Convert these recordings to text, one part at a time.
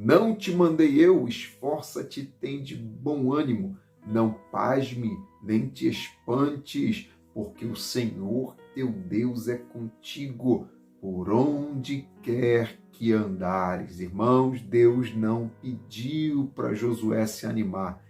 Não te mandei eu? Esforça-te, tem de bom ânimo. Não pasme, nem te espantes, porque o Senhor teu Deus é contigo, por onde quer que andares. Irmãos, Deus não pediu para Josué se animar.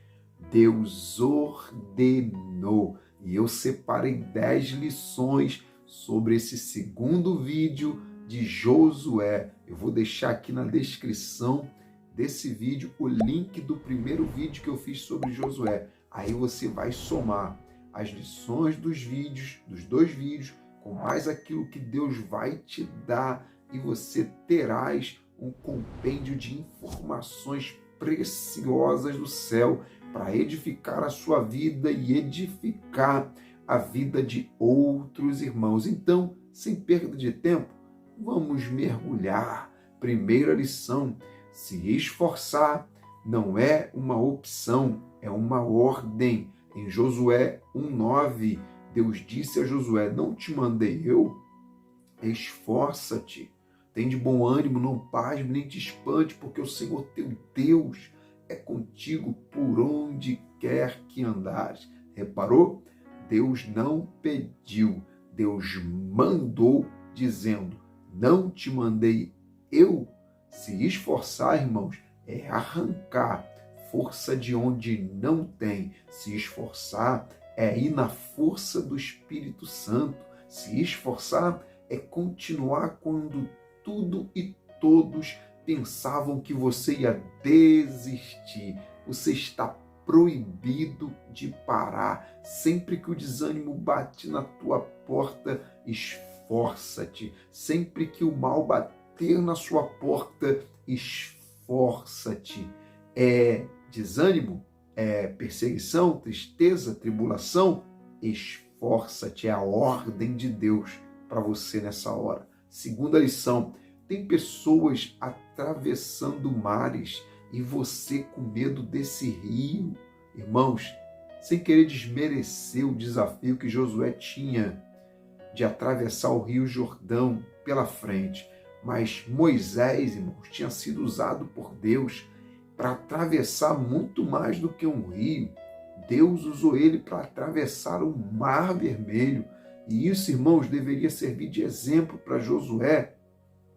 Deus ordenou. E eu separei 10 lições sobre esse segundo vídeo de Josué. Eu vou deixar aqui na descrição desse vídeo o link do primeiro vídeo que eu fiz sobre Josué. Aí você vai somar as lições dos dois vídeos, com mais aquilo que Deus vai te dar, e você terás um compêndio de informações preciosas do céu para edificar a sua vida e edificar a vida de outros irmãos. Então, sem perda de tempo, vamos mergulhar. Primeira lição: se esforçar não é uma opção, é uma ordem. Em Josué 1:9, Deus disse a Josué: não te mandei eu? Esforça-te, tem de bom ânimo, não pasme, nem te espante, porque o Senhor teu Deus é contigo por onde quer que andares. Reparou? Deus não pediu, Deus mandou, dizendo: não te mandei eu? Se esforçar, irmãos, é arrancar força de onde não tem. Se esforçar é ir na força do Espírito Santo. Se esforçar é continuar quando tudo e todos pensavam que você ia desistir. Você está proibido de parar. Sempre que o desânimo bate na tua porta, esforça-te. Sempre que o mal bater na sua porta, esforça-te. É desânimo? É perseguição, tristeza, tribulação? Esforça-te. É a ordem de Deus para você nessa hora. Segunda lição: tem pessoas atravessando mares e você com medo desse rio. Irmãos, sem querer desmerecer o desafio que Josué tinha de atravessar o rio Jordão pela frente, mas Moisés, irmãos, tinha sido usado por Deus para atravessar muito mais do que um rio. Deus usou ele para atravessar o Mar Vermelho. E isso, irmãos, deveria servir de exemplo para Josué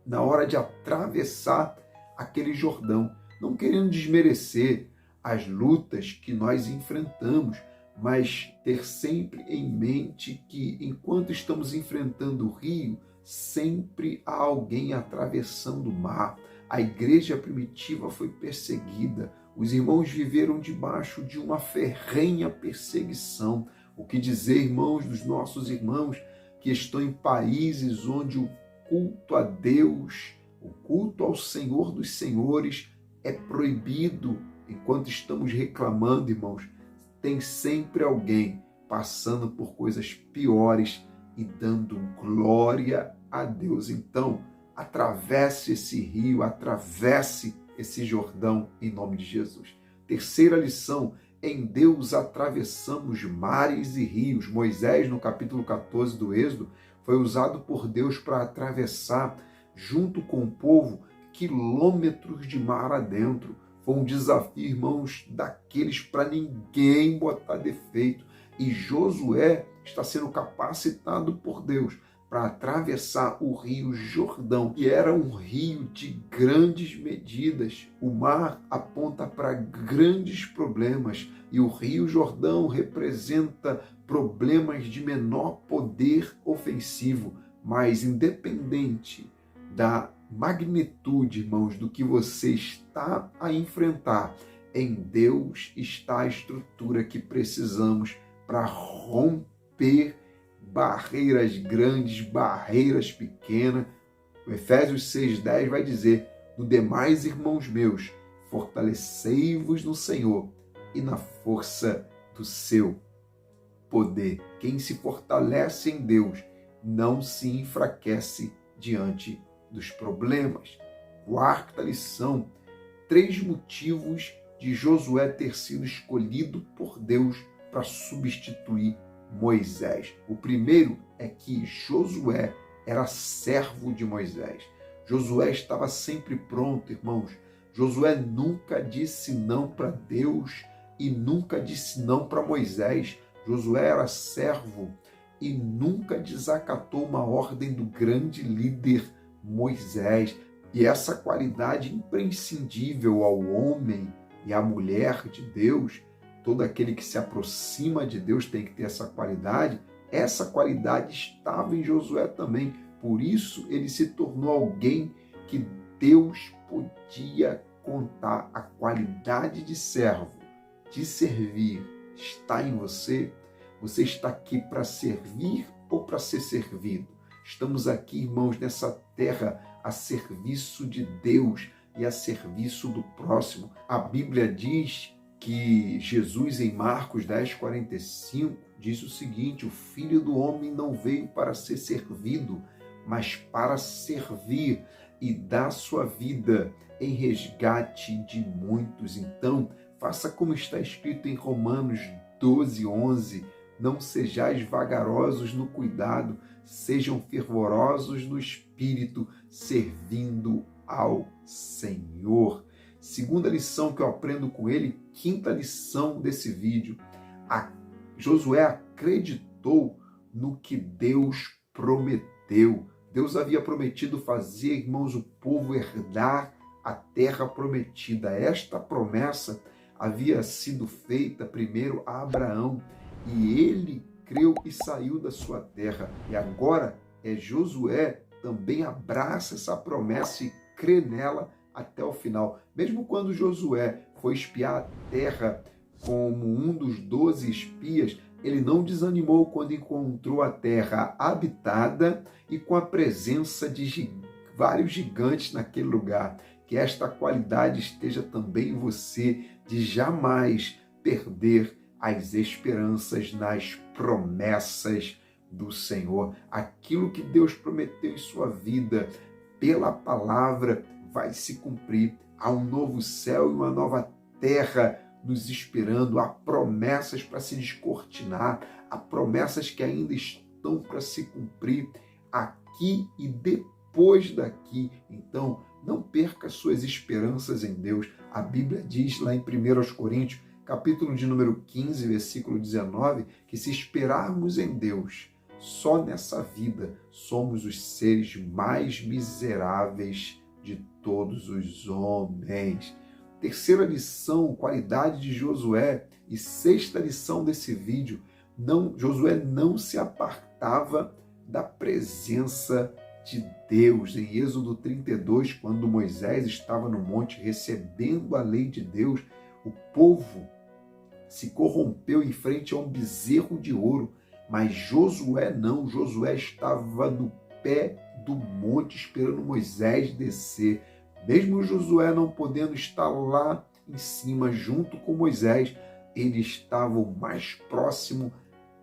na hora de atravessar aquele Jordão. Não querendo desmerecer as lutas que nós enfrentamos, mas ter sempre em mente que, enquanto estamos enfrentando o rio, sempre há alguém atravessando o mar. A igreja primitiva foi perseguida, os irmãos viveram debaixo de uma ferrenha perseguição. O que dizer, irmãos, dos nossos irmãos que estão em países onde o culto a Deus, o culto ao Senhor dos Senhores é proibido? Enquanto estamos reclamando, irmãos, tem sempre alguém passando por coisas piores e dando glória a Deus. Então, atravesse esse rio, atravesse esse Jordão em nome de Jesus. Terceira lição: em Deus atravessamos mares e rios. Moisés, no capítulo 14 do Êxodo, foi usado por Deus para atravessar, junto com o povo, quilômetros de mar adentro. Foi um desafio, irmãos, daqueles para ninguém botar defeito. E Josué está sendo capacitado por Deus para atravessar o rio Jordão, que era um rio de grandes medidas. O mar aponta para grandes problemas e o rio Jordão representa problemas de menor poder ofensivo. Mas independente da magnitude, irmãos, do que você está a enfrentar, em Deus está a estrutura que precisamos para romper barreiras grandes, barreiras pequenas. O Efésios 6:10 vai dizer: no demais, irmãos meus, fortalecei-vos no Senhor e na força do seu poder. Quem se fortalece em Deus não se enfraquece diante dos problemas. Quarta lição: 3 motivos de Josué ter sido escolhido por Deus para substituir Moisés. O primeiro é que Josué era servo de Moisés. Josué estava sempre pronto, irmãos, Josué nunca disse não para Deus e nunca disse não para Moisés. Josué era servo e nunca desacatou uma ordem do grande líder Moisés. E essa qualidade imprescindível ao homem e à mulher de Deus, todo aquele que se aproxima de Deus tem que ter essa qualidade. Essa qualidade estava em Josué também. Por isso ele se tornou alguém que Deus podia contar. A qualidade de servo, de servir, está em você. Você está aqui para servir ou para ser servido? Estamos aqui, irmãos, nessa terra a serviço de Deus e a serviço do próximo. A Bíblia diz que Jesus, em Marcos 10:45, diz o seguinte: o Filho do Homem não veio para ser servido, mas para servir e dar sua vida em resgate de muitos. Então, faça como está escrito em Romanos 12:11, não sejais vagarosos no cuidado, sejam fervorosos no espírito, servindo ao Senhor. Segunda lição que eu aprendo com ele, quinta lição desse vídeo, Josué acreditou no que Deus prometeu. Deus havia prometido fazer, irmãos, o povo herdar a terra prometida. Esta promessa havia sido feita primeiro a Abraão e ele creu e saiu da sua terra. E agora Josué também abraça essa promessa e crê nela até o final. Mesmo quando Josué foi espiar a terra como um dos 12 espias, ele não desanimou quando encontrou a terra habitada e com a presença de vários gigantes naquele lugar. Que esta qualidade esteja também em você, de jamais perder as esperanças nas promessas do Senhor. Aquilo que Deus prometeu em sua vida, pela palavra, vai se cumprir. Há um novo céu e uma nova terra nos esperando. Há promessas para se descortinar, há promessas que ainda estão para se cumprir aqui e depois daqui. Então, não perca suas esperanças em Deus. A Bíblia diz lá em 1 Coríntios, capítulo de número 15, versículo 19, que se esperarmos em Deus, só nessa vida somos os seres mais miseráveis de todos os homens. Terceira lição, qualidade de Josué. E sexta lição desse vídeo, Josué não se apartava da presença de Deus. Em Êxodo 32, quando Moisés estava no monte recebendo a lei de Deus, o povo se corrompeu em frente a um bezerro de ouro, mas Josué não. Josué estava no pé do monte esperando Moisés descer. Mesmo Josué não podendo estar lá em cima junto com Moisés, ele estava o mais próximo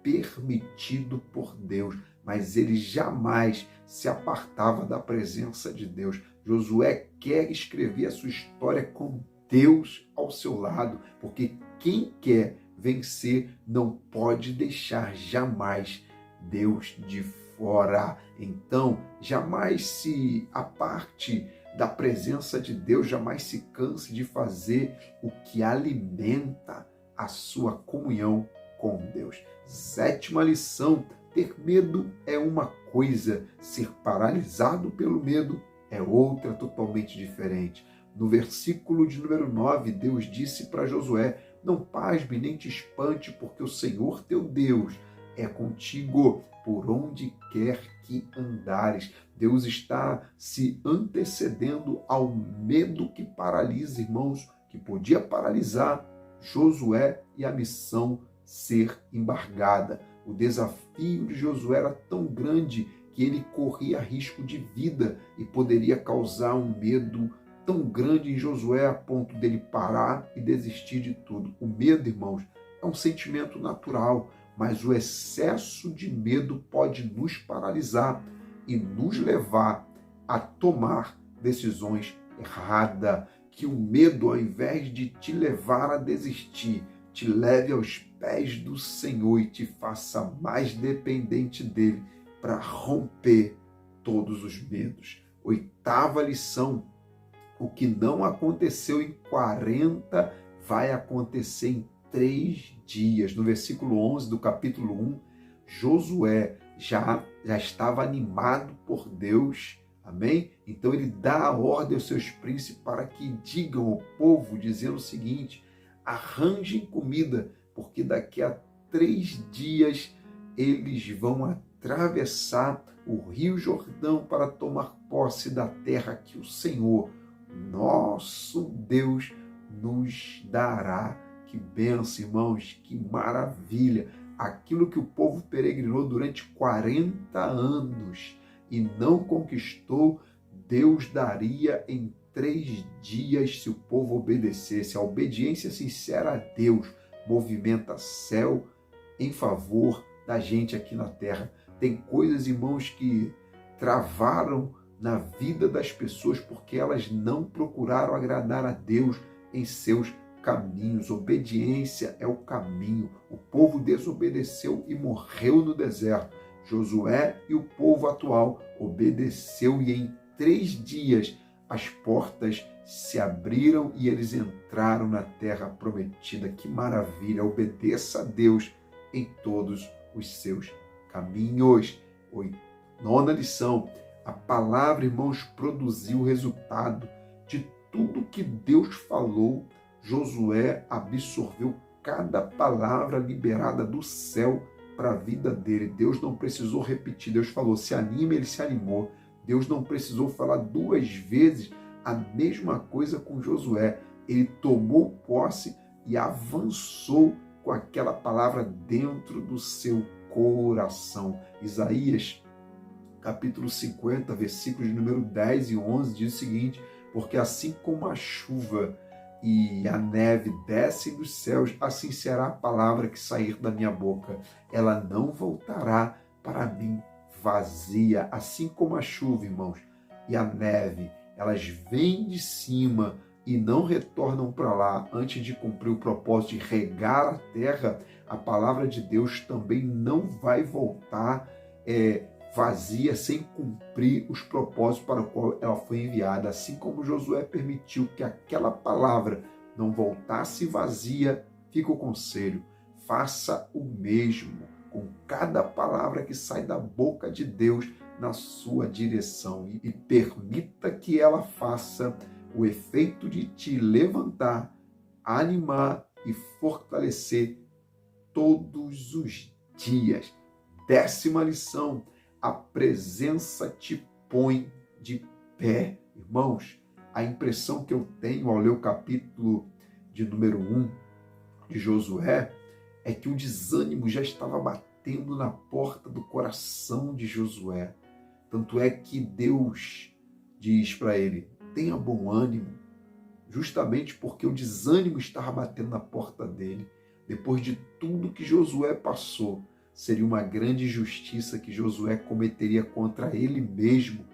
permitido por Deus, mas ele jamais se apartava da presença de Deus. Josué quer escrever a sua história com Deus ao seu lado, porque quem quer vencer não pode deixar jamais Deus de fora. Então, jamais se aparte da presença de Deus, jamais se canse de fazer o que alimenta a sua comunhão com Deus. Sétima lição, ter medo é uma coisa, ser paralisado pelo medo é outra totalmente diferente. No versículo de número 9, Deus disse para Josué: não pasme nem te espante, porque o Senhor teu Deus é contigo por onde quer que andares. Deus está se antecedendo ao medo que paralisa, irmãos, que podia paralisar Josué e a missão ser embargada. O desafio de Josué era tão grande que ele corria risco de vida e poderia causar um medo tão grande em Josué a ponto dele parar e desistir de tudo. O medo, irmãos, é um sentimento natural, mas o excesso de medo pode nos paralisar e nos levar a tomar decisões erradas. Que o medo, ao invés de te levar a desistir, te leve aos pés do Senhor e te faça mais dependente dele para romper todos os medos. Oitava lição, O que não aconteceu em 40 vai acontecer em 3 dias. No versículo 11 do capítulo 1, Josué já estava animado por Deus, amém? Então ele dá a ordem aos seus príncipes para que digam ao povo, dizendo o seguinte: arranjem comida, porque daqui a 3 dias eles vão atravessar o Rio Jordão para tomar posse da terra que o Senhor, nosso Deus, nos dará. Que bênção, irmãos, que maravilha! Aquilo que o povo peregrinou durante 40 anos e não conquistou, Deus daria em 3 dias se o povo obedecesse. A obediência sincera a Deus movimenta céu em favor da gente aqui na terra. Tem coisas, irmãos, que travaram na vida das pessoas porque elas não procuraram agradar a Deus em seus caminhos. Obediência é o caminho. O povo desobedeceu e morreu no deserto. Josué e o povo atual obedeceu e em 3 dias as portas se abriram e eles entraram na terra prometida. Que maravilha! Obedeça a Deus em todos os seus caminhos. 9ª lição. A palavra, irmãos, produziu o resultado de tudo que Deus falou. Josué absorveu cada palavra liberada do céu para a vida dele. Deus não precisou repetir. Deus falou, se anime, ele se animou. Deus não precisou falar 2 vezes a mesma coisa com Josué. Ele tomou posse e avançou com aquela palavra dentro do seu coração. Isaías, capítulo 50, versículos de número 10 e 11, diz o seguinte: porque assim como a chuva e a neve descem dos céus, assim será a palavra que sair da minha boca. Ela não voltará para mim vazia. Assim como a chuva, irmãos, e a neve, elas vêm de cima e não retornam para lá antes de cumprir o propósito de regar a terra, a palavra de Deus também não vai voltar vazia, sem cumprir os propósitos para os quais ela foi enviada. Assim como Josué permitiu que aquela palavra não voltasse vazia, fica o conselho: faça o mesmo com cada palavra que sai da boca de Deus na sua direção e permita que ela faça o efeito de te levantar, animar e fortalecer todos os dias. 10ª lição. A presença te põe de pé. Irmãos, a impressão que eu tenho ao ler o capítulo de número 1 de Josué é que o desânimo já estava batendo na porta do coração de Josué. Tanto é que Deus diz para ele: tenha bom ânimo, justamente porque o desânimo estava batendo na porta dele. Depois de tudo que Josué passou, seria uma grande injustiça que Josué cometeria contra ele mesmo,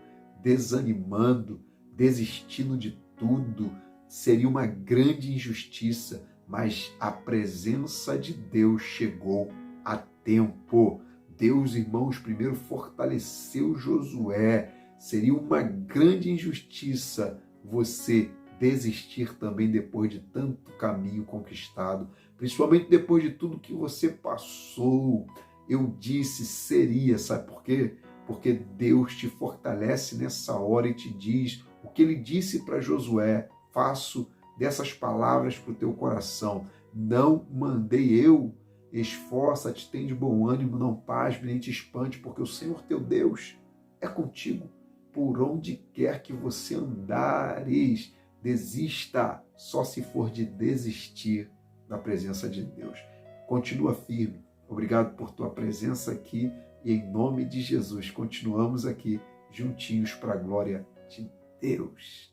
desanimando, desistindo de tudo. Seria uma grande injustiça, mas a presença de Deus chegou a tempo. Deus, irmãos, primeiro fortaleceu Josué. Seria uma grande injustiça você desistir também depois de tanto caminho conquistado, principalmente depois de tudo que você passou. Eu disse seria, sabe por quê? Porque Deus te fortalece nessa hora e te diz o que ele disse para Josué: faço dessas palavras para o teu coração. Não mandei eu, esforça-te, tem de bom ânimo, não pasme nem te espante, porque o Senhor teu Deus é contigo por onde quer que você andares. Desista só se for de desistir da presença de Deus. Continua firme. Obrigado por tua presença aqui e em nome de Jesus continuamos aqui juntinhos para a glória de Deus.